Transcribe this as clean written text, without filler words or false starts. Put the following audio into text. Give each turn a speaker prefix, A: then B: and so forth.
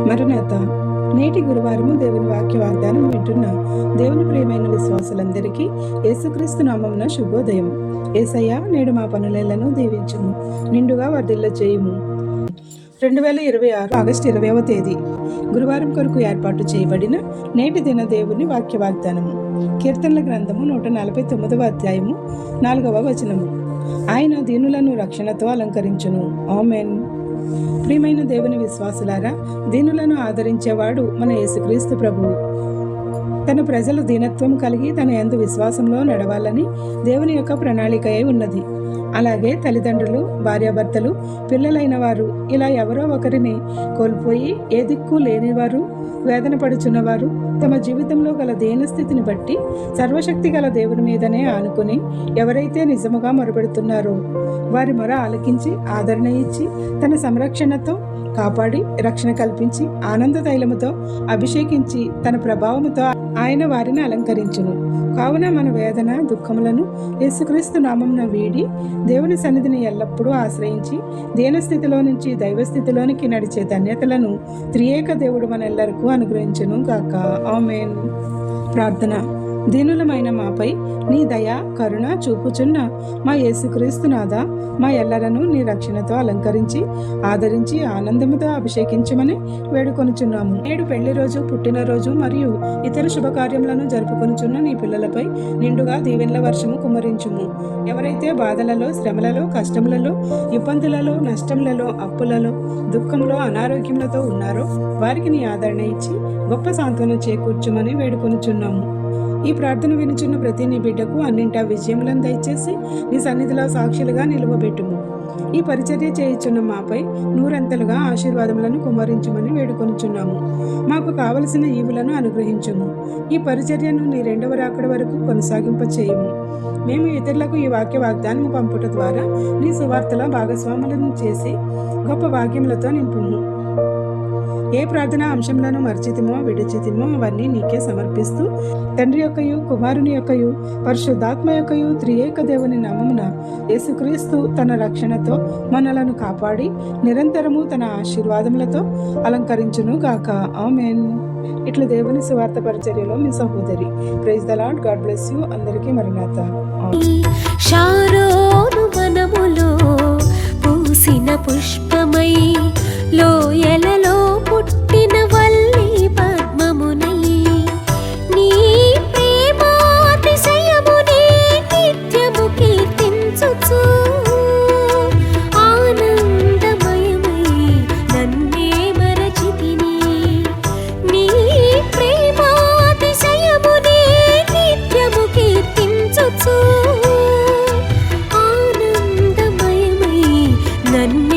A: మరణాత నేటి గురువారము దేవుని వాక్య వాగ్దానం వింటున్న దేవుని ప్రియమైన విశ్వాసులందరికీ యేసుక్రీస్తు నామమున శుభోదయం. యేసయ్య నేడు మా పనులను దీవించుము, నిండుగా వర్ధిల్ల చేయుము. 2026 ఆగస్టు 20వ తేదీ గురువారం కొరకు ఏర్పాటు చేయబడిన నేటి దిన దేవుని వాక్య వాగ్దానము. కీర్తనల గ్రంథము 149వ అధ్యాయము 4వ వచనము. ఆయన దీనులను రక్షణతో అలంకరించును. ఆమెన్. ప్రియమైన దేవుని విశ్వాసులారా, దీనులను ఆదరించేవాడు మన యేసుక్రీస్తు ప్రభువు. తన ప్రజలు దీనత్వం కలిగి తన యందు విశ్వాసంలో నడవాలని దేవుని యొక్క ప్రణాళిక అయి ఉన్నది. అలాగే తల్లిదండ్రులు, భార్యాభర్తలు, పిల్లలైన వారు ఇలా ఎవరో ఒకరిని కోల్పోయి ఏ దిక్కు లేనివారు, వేదన పడుచున్నవారు తమ జీవితంలో గల దీనస్థితిని బట్టి సర్వశక్తి గల దేవుని మీదనే ఆనుకుని ఎవరైతే నిజముగా మొరపెడుతున్నారో వారి మొర ఆలకించి ఆదరణ ఇచ్చి తన సంరక్షణతో కాపాడి రక్షణ కల్పించి ఆనంద తైలముతో అభిషేకించి తన ప్రభావముతో ఆయన వారిని అలంకరించును. కావున మన వేదన దుఃఖములను యేసుక్రీస్తు నామమున వీడి దేవుని సన్నిధిని ఎల్లప్పుడూ ఆశ్రయించి దీనస్థితిలో నుంచి దైవస్థితిలోనికి నడిచే ధన్యతలను త్రియేక దేవుడు మనెల్లరికూ అనుగ్రహించును గాక. ఆమేన్. ప్రార్థన. దీనులమైన మాపై నీ దయ కరుణ చూపుచున్న మా యేసుక్రీస్తు నాథ, మా ఎల్లరను నీ రక్షణతో అలంకరించి ఆదరించి ఆనందముతో అభిషేకించమని వేడుకొనుచున్నాము. నేడు పెళ్లి రోజు, పుట్టినరోజు మరియు ఇతర శుభకార్యములను జరుపుకొనుచున్న నీ పిల్లలపై నిండుగా దీవెనల వర్షము కుమ్మరించుము. ఎవరైతే బాధలలో, శ్రమలలో, కష్టములలో, ఇబ్బందులలో, నష్టములలో, అప్పులలో, దుఃఖంలో, అనారోగ్యములతో ఉన్నారో వారికి నీ ఆదరణ ఇచ్చి గొప్ప సాంత్వన చేకూర్చుమని వేడుకొనుచున్నాము. ఈ ప్రార్థన వినుచున్న ప్రతి నీ బిడ్డకు అన్నింటా విజయములను దయచేసి నీ సన్నిధిలో సాక్షులుగా నిలువబెట్టుము. ఈ పరిచర్య చేయుచున్న మాపై నూరంతలుగా ఆశీర్వాదములను కుమ్మరించమని వేడుకొనుచున్నాము. మాకు కావలసిన ఈవులను అనుగ్రహించుము. ఈ పరిచర్యను నీ 2వ రాకడ వరకు కొనసాగింప చేయము. మేము ఇతరులకు ఈ వాక్య వాగ్దానము పంపుట ద్వారా నీ సువార్తలో భాగస్వాములను చేసి గొప్ప వాక్యములతో నింపుము. ఏ ప్రార్థనా అంశంలను మర్చితిమో విడిచితిమో అవన్నీ నీకే సమర్పిస్తూ తండ్రి యొక్కయు కుమారుని యొక్కయు పరిశుద్ధాత్మ యొక్కయు త్రియేక దేవుని నామమున యేసుక్రీస్తు తన రక్షణతో మనలను కాపాడి నిరంతరము తన ఆశీర్వాదములతో అలంకరించును గాక. ఆమేన్. ఇట్లా దేవుని సువార్త పరిచర్యలో మీ సహోదరి. Praise the Lord. God bless you. అందరికీ మరణాత.
B: షారోను వనములో పూసిన పుష్పమై లోయలలో పుట్టిన వల్లి పద్మమునై నీ ప్రేమాతిశయమునే నిత్యము కీర్తించుచు ఆనందమయమై నన్నే మరచితిని. నీ ప్రేమాతిశయమునే నిత్యము కీర్తించుచు ఆనందమయమై నన్నే